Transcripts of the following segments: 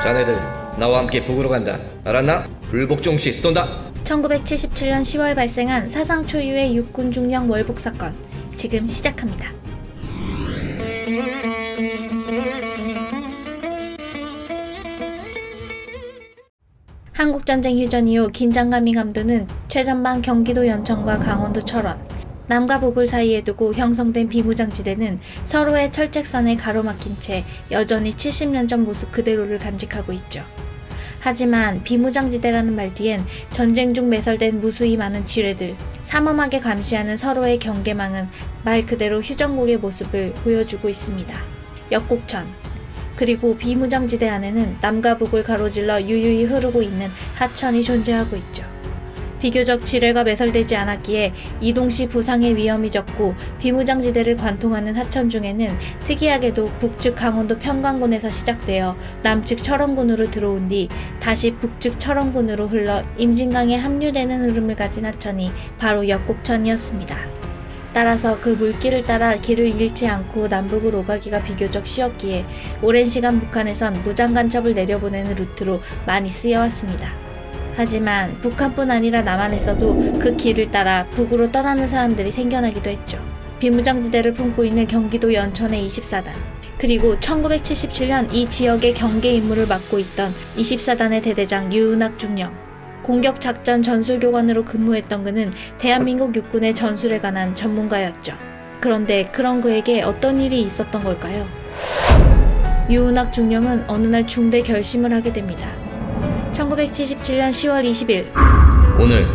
자네들 나와 함께 북으로 간다. 알았나? 불복종 시 쏜다. 1977년 10월 발생한 사상 초유의 육군 중령 월북 사건. 지금 시작합니다. 한국전쟁 휴전 이후 긴장감이 감도는 최전방 경기도 연천과 강원도 철원, 남과 북을 사이에 두고 형성된 비무장지대는 서로의 철책선에 가로막힌 채 여전히 70년 전 모습 그대로를 간직하고 있죠. 하지만 비무장지대라는 말 뒤엔 전쟁 중 매설된 무수히 많은 지뢰들, 삼엄하게 감시하는 서로의 경계망은 말 그대로 휴전국의 모습을 보여주고 있습니다. 역곡천, 그리고 비무장지대 안에는 남과 북을 가로질러 유유히 흐르고 있는 하천이 존재하고 있죠. 비교적 지뢰가 매설되지 않았기에 이동 시 부상의 위험이 적고 비무장지대를 관통하는 하천 중에는 특이하게도 북측 강원도 평강군에서 시작되어 남측 철원군으로 들어온 뒤 다시 북측 철원군으로 흘러 임진강에 합류되는 흐름을 가진 하천이 바로 역곡천이었습니다. 따라서 그 물길을 따라 길을 잃지 않고 남북으로 오가기가 비교적 쉬웠기에 오랜 시간 북한에선 무장간첩을 내려보내는 루트로 많이 쓰여왔습니다. 하지만 북한뿐 아니라 남한에서도 그 길을 따라 북으로 떠나는 사람들이 생겨나기도 했죠. 비무장지대를 품고 있는 경기도 연천의 24단, 그리고 1977년 이 지역의 경계 임무를 맡고 있던 24단의 대대장 유은학 중령, 공격작전 전술교관으로 근무했던 그는 대한민국 육군의 전술에 관한 전문가였죠. 그런데 그런 그에게 어떤 일이 있었던 걸까요? 유은학 중령은 어느 날 중대 결심을 하게 됩니다. 1977년 10월 20일 오늘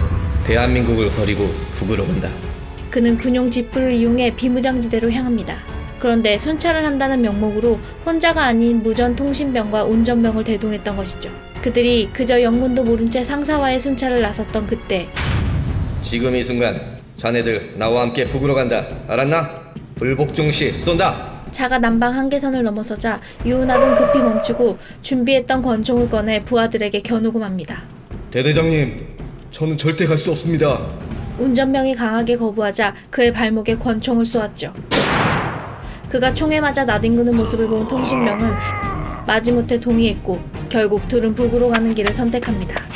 대한민국을 버리고 북으로 간다. 그는 군용 지프를 이용해 비무장지대로 향합니다. 그런데 순찰을 한다는 명목으로 혼자가 아닌 무전통신병과 운전병을 대동했던 것이죠. 그들이 그저 영문도 모른 채 상사와의 순찰을 나섰던 그때, 지금 이 순간 자네들 나와 함께 북으로 간다. 알았나? 불복종 시 쏜다. 차가 남방 한계선을 넘어서자 유은학은 급히 멈추고 준비했던 권총을 꺼내 부하들에게 겨누고 맙니다. 대대장님, 저는 절대 갈 수 없습니다. 운전병이 강하게 거부하자 그의 발목에 권총을 쏘았죠. 그가 총에 맞아 나뒹구는 모습을 본 통신병은 마지못해 동의했고 결국 둘은 북으로 가는 길을 선택합니다.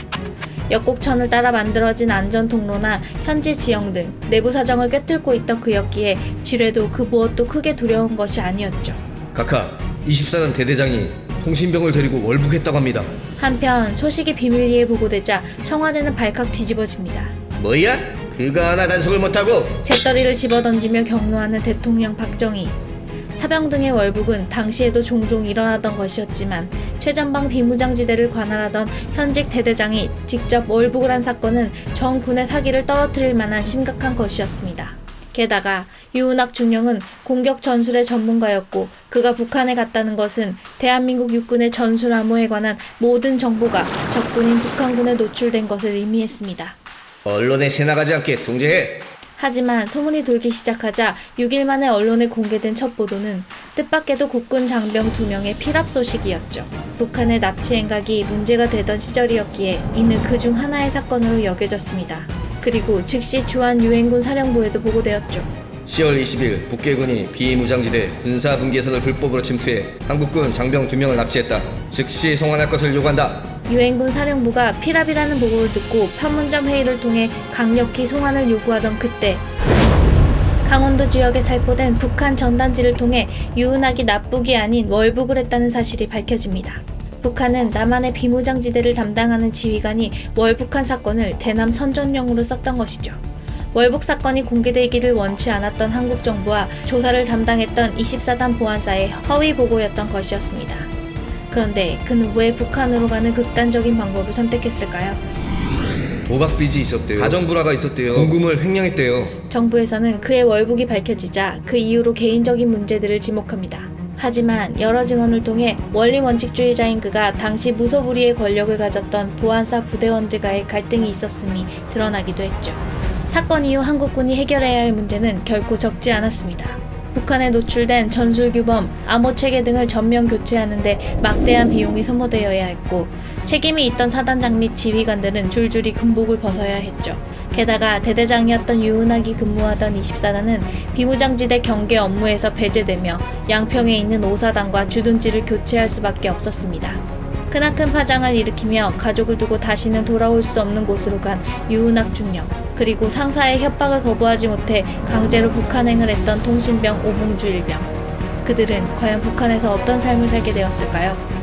역곡천을 따라 만들어진 안전통로나 현지 지형 등 내부 사정을 꿰뚫고 있던 그였기에 지뢰도 그 무엇도 크게 두려운 것이 아니었죠. 각하, 24단 대대장이 통신병을 데리고 월북했다고 합니다. 한편 소식이 비밀리에 보고되자 청와대는 발칵 뒤집어집니다. 뭐야? 그거 하나 단속을 못하고? 재떨이를 집어던지며 격노하는 대통령 박정희. 사병 등의 월북은 당시에도 종종 일어나던 것이었지만 최전방 비무장지대를 관할하던 현직 대대장이 직접 월북을 한 사건은 전 군의 사기를 떨어뜨릴 만한 심각한 것이었습니다. 게다가 유은학 중령은 공격 전술의 전문가였고 그가 북한에 갔다는 것은 대한민국 육군의 전술 암호에 관한 모든 정보가 적군인 북한군에 노출된 것을 의미했습니다. 언론에 새나가지 않게 통제해. 하지만 소문이 돌기 시작하자 6일 만에 언론에 공개된 첫 보도는 뜻밖에도 국군 장병 2명의 피랍 소식이었죠. 북한의 납치 행각이 문제가 되던 시절이었기에 이는 그중 하나의 사건으로 여겨졌습니다. 그리고 즉시 주한 유엔군 사령부에도 보고되었죠. 10월 20일 북계군이 비무장지대 군사분계선을 불법으로 침투해 한국군 장병 2명을 납치했다. 즉시 송환할 것을 요구한다. 유엔군 사령부가 피랍이라는 보고를 듣고 판문점 회의를 통해 강력히 송환을 요구하던 그때, 강원도 지역에 살포된 북한 전단지를 통해 유은학이 납북이 아닌 월북을 했다는 사실이 밝혀집니다. 북한은 남한의 비무장지대를 담당하는 지휘관이 월북한 사건을 대남 선전용으로 썼던 것이죠. 월북 사건이 공개되기를 원치 않았던 한국 정부와 조사를 담당했던 24단 보안사의 허위 보고였던 것이었습니다. 그런데 그는 왜 북한으로 가는 극단적인 방법을 선택했을까요? 도박빚이 있었대요. 가정불화가 있었대요. 공금을 횡령했대요. 정부에서는 그의 월북이 밝혀지자 그 이후로 개인적인 문제들을 지목합니다. 하지만 여러 증언을 통해 원리 원칙주의자인 그가 당시 무소불위의 권력을 가졌던 보안사 부대원들과의 갈등이 있었음이 드러나기도 했죠. 사건 이후 한국군이 해결해야 할 문제는 결코 적지 않았습니다. 북한에 노출된 전술규범, 암호체계 등을 전면 교체하는데 막대한 비용이 소모되어야 했고 책임이 있던 사단장 및 지휘관들은 줄줄이 군복을 벗어야 했죠. 게다가 대대장이었던 유은학이 근무하던 24단은 비무장지대 경계 업무에서 배제되며 양평에 있는 5사단과 주둔지를 교체할 수밖에 없었습니다. 크나큰 파장을 일으키며 가족을 두고 다시는 돌아올 수 없는 곳으로 간 유은학 중령, 그리고 상사의 협박을 거부하지 못해 강제로 북한행을 했던 통신병 오봉주 일병. 그들은 과연 북한에서 어떤 삶을 살게 되었을까요?